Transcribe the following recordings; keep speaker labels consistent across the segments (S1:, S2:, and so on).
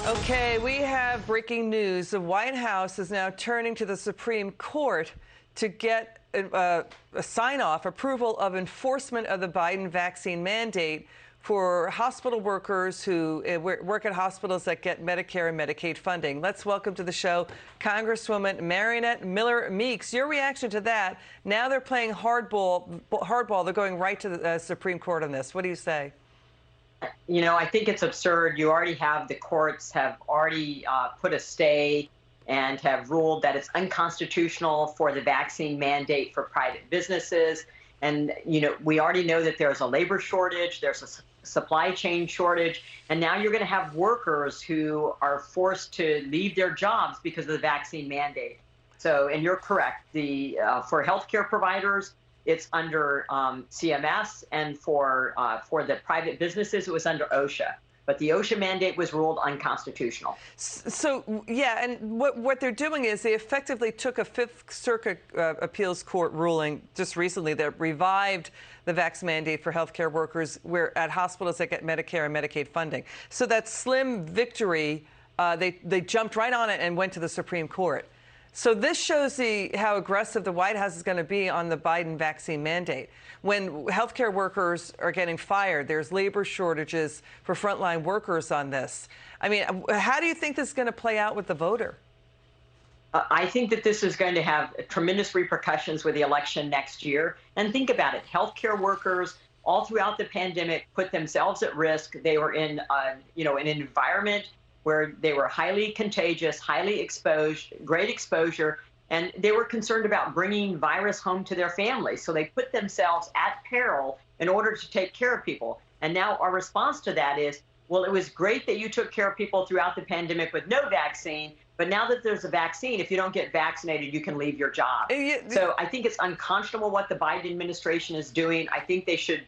S1: Okay, we have breaking news. The White House is now turning to the Supreme Court to get a sign-off, approval of enforcement of the Biden vaccine mandate for hospital workers who work at hospitals that get Medicare and Medicaid funding. Let's welcome to the show Congresswoman Mariannette Miller-Meeks. Your reaction to that? Now they're playing hardball. They're going right to the Supreme Court on this. What do you say?
S2: You know, I think it's absurd. You already have the courts have already put a stay and have ruled that it's unconstitutional for the vaccine mandate for private businesses. And, you know, we already know that there's a labor shortage, there's a supply chain shortage, and now you're going to have workers who are forced to leave their jobs because of the vaccine mandate. So, and you're correct, for healthcare providers, it's under CMS, and for the private businesses, it was under OSHA. But the OSHA mandate was ruled unconstitutional.
S1: So, yeah, and what they're doing is they effectively took a Fifth Circuit appeals court ruling just recently that revived the vax mandate for healthcare workers at hospitals that get Medicare and Medicaid funding. So that slim victory, they jumped right on it and went to the Supreme Court. So this shows how aggressive the White House is going to be on the Biden vaccine mandate. When healthcare workers are getting fired, there's labor shortages for frontline workers on this. I mean, how do you think this is going to play out with the voter?
S2: I think that this is going to have tremendous repercussions with the election next year. And think about it. Healthcare workers all throughout the pandemic put themselves at risk. They were in, an environment where they were highly contagious, highly exposed, great exposure, and they were concerned about bringing virus home to their families. So they put themselves at peril in order to take care of people. And now our response to that is, well, it was great that you took care of people throughout the pandemic with no vaccine, but now that there's a vaccine, if you don't get vaccinated, you can leave your job. So I think it's unconscionable what the Biden administration is doing. I think they should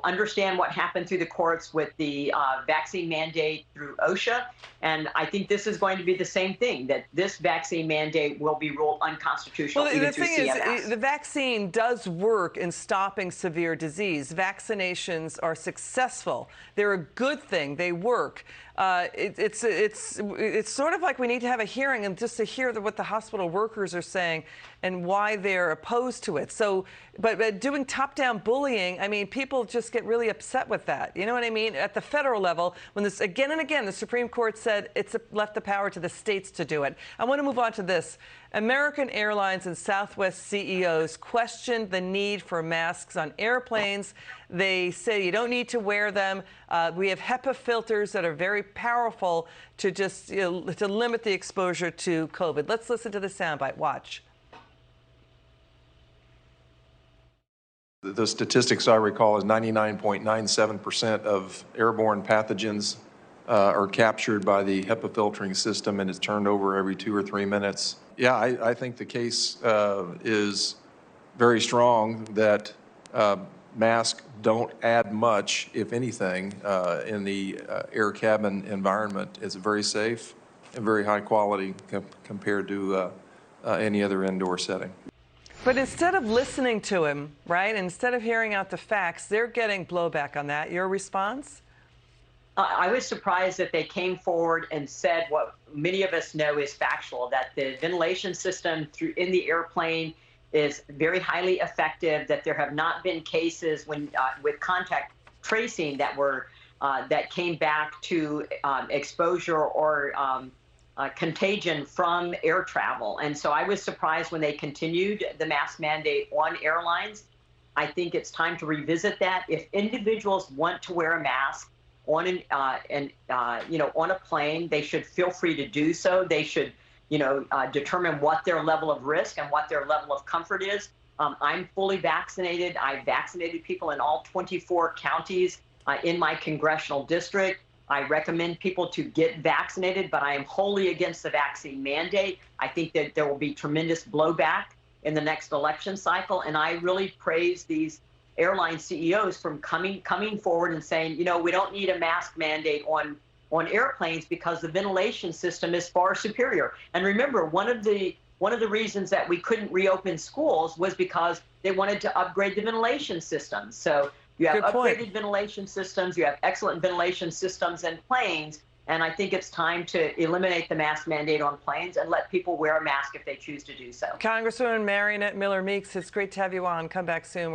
S2: understand what happened through the courts with the vaccine mandate through OSHA. And I think this is going to be the same thing, that this vaccine mandate will be ruled unconstitutional even through CMS. The thing is, the vaccine does work in stopping severe disease. Vaccinations are successful. They're a good thing. They work. It's sort of like we need to have a hearing and just to hear what the hospital workers are saying and why they're opposed to it. So, but doing top-down bullying, I mean, people just get really upset with that. You know what I mean? At the federal level, when this again and again, the Supreme Court said it's left the power to the states to do it. I want to move on to this. American Airlines and Southwest CEOs questioned the need for masks on airplanes. They say you don't need to wear them. We have HEPA filters that are very powerful to just to limit the exposure to COVID. Let's listen to the soundbite. Watch.
S3: The statistics I recall is 99.97% of airborne pathogens are captured by the HEPA filtering system, and it's turned over every 2 or 3 minutes. Yeah, I think the case is very strong that masks don't add much, if anything, in the air cabin environment. It's very safe and very high quality compared to any other indoor setting.
S1: But instead of listening to him, right, instead of hearing out the facts, they're getting blowback on that. Your response?
S2: I was surprised that they came forward and said what many of us know is factual, that the ventilation system in the airplane is very highly effective, that there have not been cases with contact tracing that came back to exposure or contagion from air travel. And so I was surprised when they continued the mask mandate on airlines. I think it's time to revisit that. If individuals want to wear a mask on on a plane, they should feel free to do so. They should determine what their level of risk and what their level of comfort is. I'm fully vaccinated. I vaccinated people in all 24 counties in my congressional district. I recommend people to get vaccinated, but I am wholly against the vaccine mandate. I think that there will be tremendous blowback in the next election cycle, and I really praise these airline CEOs from coming forward and saying, we don't need a mask mandate on airplanes because the ventilation system is far superior. And remember, one of the reasons that we couldn't reopen schools was because they wanted to upgrade the ventilation systems. So you have upgraded ventilation systems, you have excellent ventilation systems in planes, And I think it's time to eliminate the mask mandate on planes and let people wear a mask if they choose to do so.
S1: Congresswoman Mariannette Miller-Meeks, it's great to have you on. Come back soon.